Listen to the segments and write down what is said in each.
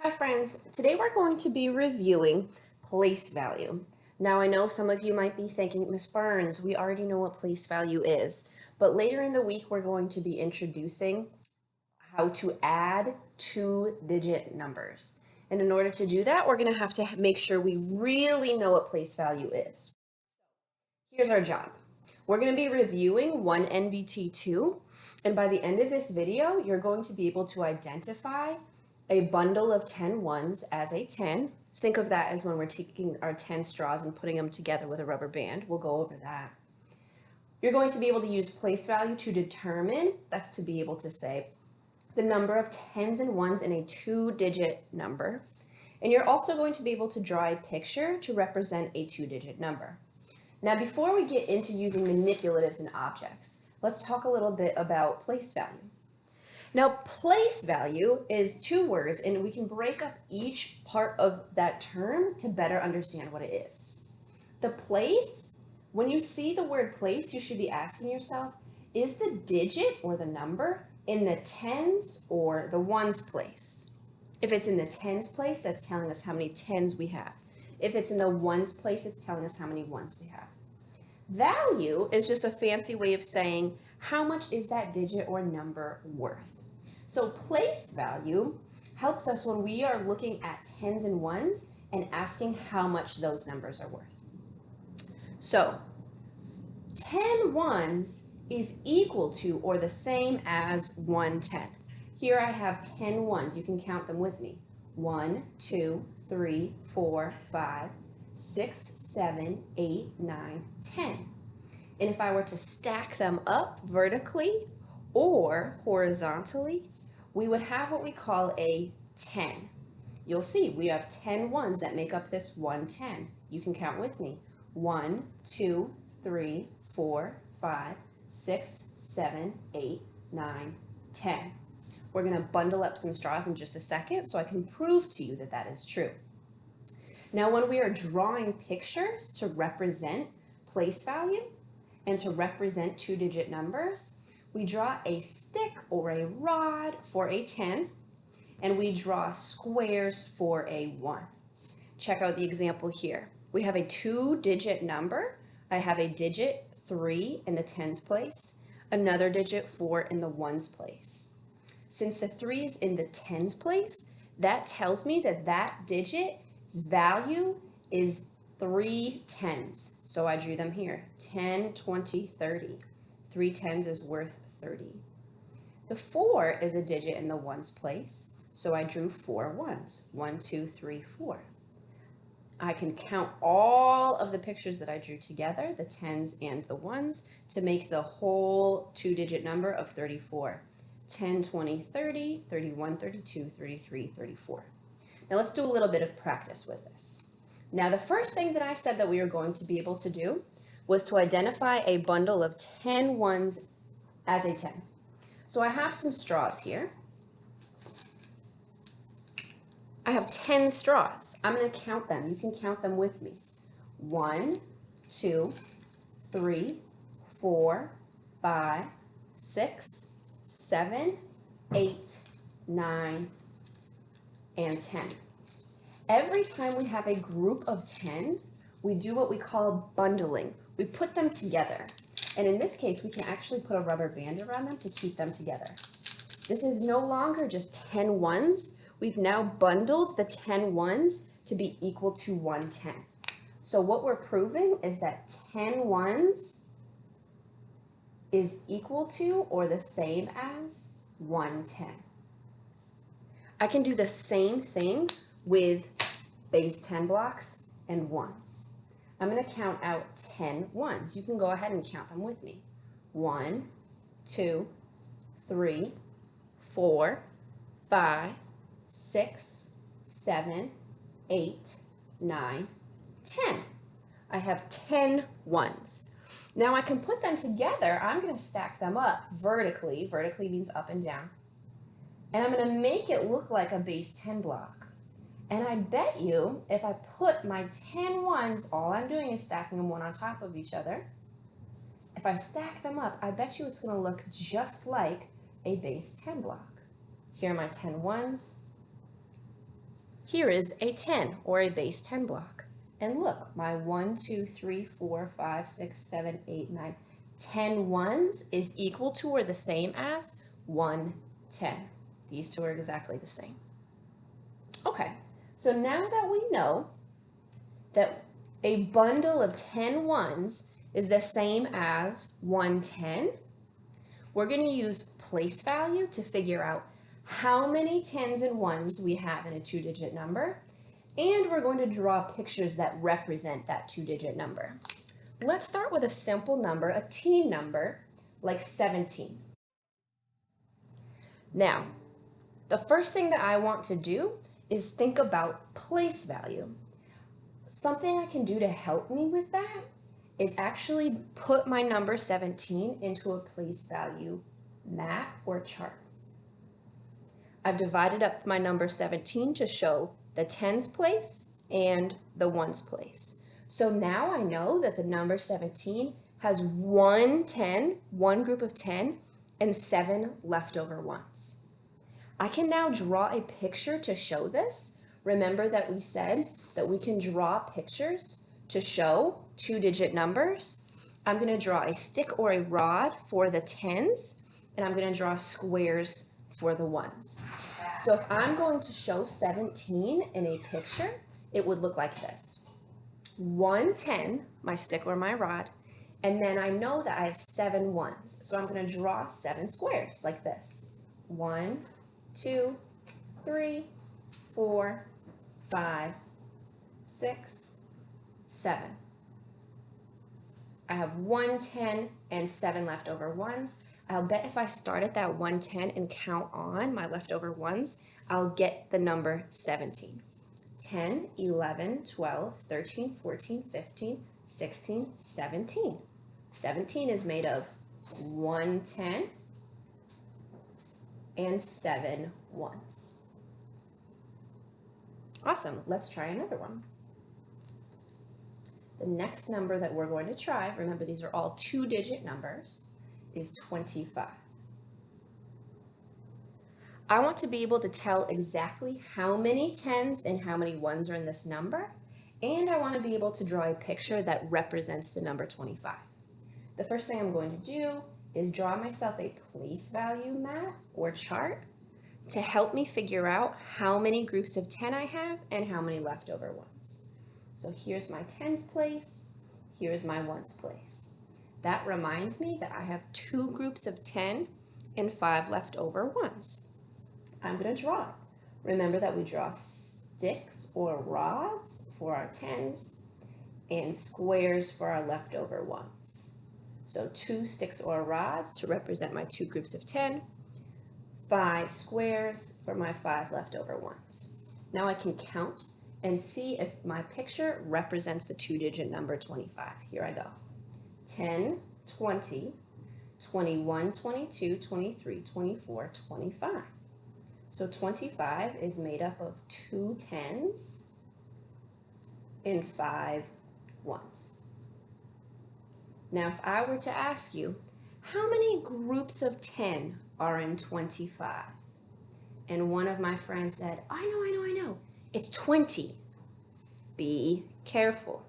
Hi friends, today we're going to be reviewing place value. Now I know some of you might be thinking, Miss Burns, we already know what place value is, but later in the week we're going to be introducing how to add two-digit numbers. And in order to do that, we're going to have to make sure we really know what place value is. Here's our job. We're going to be reviewing one NBT2, and by the end of this video, you're going to be able to identify a bundle of 10 ones as a 10. Think of that as when we're taking our 10 straws and putting them together with a rubber band. We'll go over that. You're going to be able to use place value to determine, that's to be able to say, the number of tens and ones in a two-digit number. And you're also going to be able to draw a picture to represent a two-digit number. Now, before we get into using manipulatives and objects, let's talk a little bit about place value. Now, place value is two words, and we can break up each part of that term to better understand what it is. The place, when you see the word place, you should be asking yourself, is the digit or the number in the tens or the ones place? If it's in the tens place, that's telling us how many tens we have. If it's in the ones place, it's telling us how many ones we have. Value is just a fancy way of saying how much is that digit or number worth. So place value helps us when we are looking at tens and ones and asking how much those numbers are worth. So 10 ones is equal to or the same as 1 10. Here I have 10 ones. You can count them with me. 1, 2, 3, 4, 5, 6, 7, 8, 9, 10. And if I were to stack them up vertically or horizontally, we would have what we call a 10. You'll see we have 10 ones that make up this 110. You can count with me. 1, 2, 3, 4, 5, 6, 7, 8, 9, 10. We're going to bundle up some straws in just a second so I can prove to you that that is true. Now, when we are drawing pictures to represent place value and to represent two-digit numbers, we draw a stick or a rod for a 10, and we draw squares for a 1. Check out the example here. We have a two-digit number. I have a digit 3 in the tens place, another digit 4 in the ones place. Since the 3 is in the tens place, that tells me that that digit's value is 3 tens. So I drew them here, 10, 20, 30. 3 tens is worth 30. The 4 is a digit in the ones place, so I drew 4 ones, 1, 2, 3, 4. I can count all of the pictures that I drew together, the tens and the ones, to make the whole two-digit number of 34. 10, 20, 30, 31, 32, 33, 34. Now let's do a little bit of practice with this. Now the first thing that I said that we were going to be able to do was to identify a bundle of 10 ones as a 10. So I have some straws here. I have 10 straws. I'm going to count them. You can count them with me. 1, 2, 3, 4, 5, 6, 7, 8, 9, and 10. Every time we have a group of 10, we do what we call bundling. We put them together. And in this case, we can actually put a rubber band around them to keep them together. This is no longer just 10 ones. We've now bundled the 10 ones to be equal to 110. So what we're proving is that 10 ones is equal to or the same as 110. I can do the same thing with base 10 blocks and ones. I'm going to count out 10 ones. You can go ahead and count them with me. 1, 2, 3, 4, 5, 6, 7, 8, 9, 10. I have 10 ones. Now I can put them together. I'm going to stack them up vertically. Vertically means up and down. And I'm going to make it look like a base 10 block. And I bet you if I put my 10 ones, all I'm doing is stacking them one on top of each other. If I stack them up, I bet you it's going to look just like a base 10 block. Here are my 10 ones. Here is a 10 or a base 10 block. And look, my 1, 2, 3, 4, 5, 6, 7, 8, 9, 10 ones is equal to or the same as 1, 10. These two are exactly the same. Okay, so now that we know that a bundle of 10 ones is the same as 110, we're going to use place value to figure out how many 10s and 1s we have in a two-digit number, and we're going to draw pictures that represent that two-digit number. Let's start with a simple number, a teen number, like 17. Now, the first thing that I want to do is think about place value. Something I can do to help me with that is actually put my number 17 into a place value mat or chart. I've divided up my number 17 to show the tens place and the ones place. So now I know that the number 17 has one group of 10, and 7 leftover ones. I can now draw a picture to show this. Remember that we said that we can draw pictures to show two-digit numbers. I'm going to draw a stick or a rod for the tens, and I'm going to draw squares for the ones. So if I'm going to show 17 in a picture, it would look like this. 110, my stick or my rod, and then I know that I have 7 ones. So I'm going to draw 7 squares like this. 1, 2, 3, 4, 5, 6, 7. I have 110 and 7 leftover ones. I'll bet if I start at that 110 and count on my leftover ones, I'll get the number 17. 10, 11, 12, 13, 14, 15, 16, 17. 17 is made of 110 and 7 ones. Awesome, let's try another one. The next number that we're going to try, remember these are all two-digit numbers, is 25. I want to be able to tell exactly how many 10s and how many 1s are in this number, and I want to be able to draw a picture that represents the number 25. The first thing I'm going to do is draw myself a place value mat or chart to help me figure out how many groups of 10 I have and how many leftover ones. So here's my 10s place, here's my 1s place. That reminds me that I have 2 groups of 10 and 5 leftover ones. I'm going to draw it. Remember that we draw sticks or rods for our 10s and squares for our leftover ones. So 2 sticks or rods to represent my 2 groups of 10, 5 squares for my 5 leftover ones. Now I can count and see if my picture represents the two-digit number 25. Here I go. 10, 20, 21, 22, 23, 24, 25. So 25 is made up of 2 10s and 5 1s. Now if I were to ask you, how many groups of 10 are in 25? And one of my friends said, I know, it's 20. Be careful.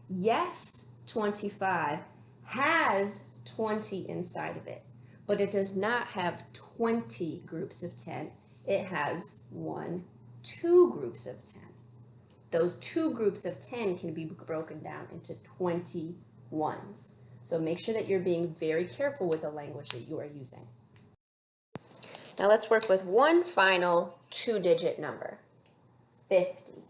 Yes, 25 has 20 inside of it, but it does not have 20 groups of 10. It has 2 groups of 10. Those 2 groups of 10 can be broken down into 20 ones. So make sure that you're being very careful with the language that you are using. Now let's work with one final two-digit number, 50.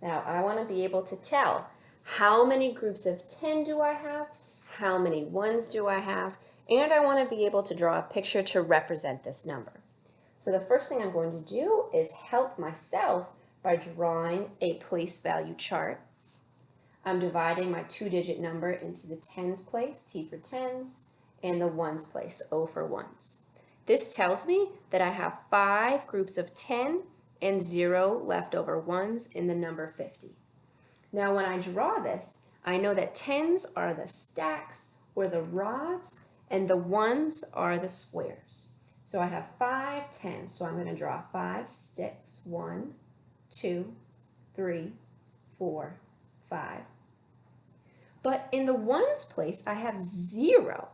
Now I want to be able to tell how many groups of 10 do I have, how many 1s do I have, and I want to be able to draw a picture to represent this number. So the first thing I'm going to do is help myself by drawing a place value chart. I'm dividing my two-digit number into the 10s place, T for 10s, and the 1s place, O for 1s. This tells me that I have 5 groups of 10 and 0 leftover 1s in the number 50. Now when I draw this, I know that 10s are the stacks or the rods, and the 1s are the squares. So I have 5 tens. So I'm going to draw 5 sticks. 1, 2, 3, 4, 5. But in the ones place, I have 0.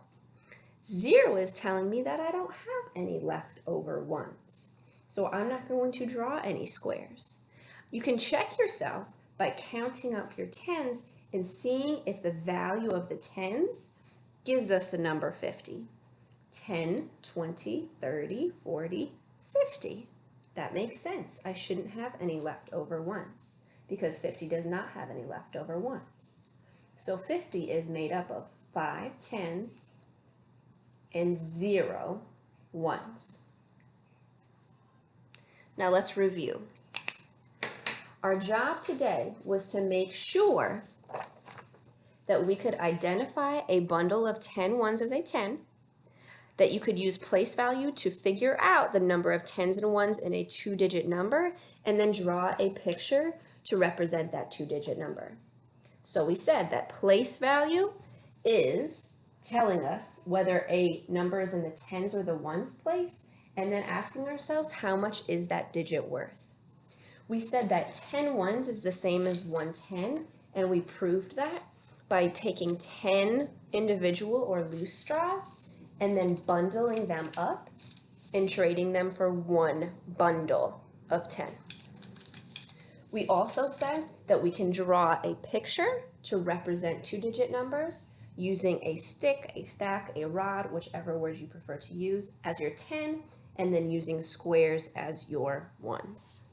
0 is telling me that I don't have any leftover ones. So I'm not going to draw any squares. You can check yourself by counting up your tens and seeing if the value of the tens gives us the number 50. 10, 20, 30, 40, 50. That makes sense. I shouldn't have any leftover ones because 50 does not have any leftover ones. So 50 is made up of 5 tens and 0 ones. Now let's review. Our job today was to make sure that we could identify a bundle of 10 ones as a 10, that you could use place value to figure out the number of tens and ones in a 2-digit number, and then draw a picture to represent that 2-digit number. So we said that place value is telling us whether a number is in the tens or the ones place, and then asking ourselves how much is that digit worth. We said that 10 ones is the same as 1 10, and we proved that by taking 10 individual or loose straws and then bundling them up and trading them for 1 bundle of 10. We also said that we can draw a picture to represent 2-digit numbers using a stick, a stack, a rod, whichever word you prefer to use, as your 10, and then using squares as your ones.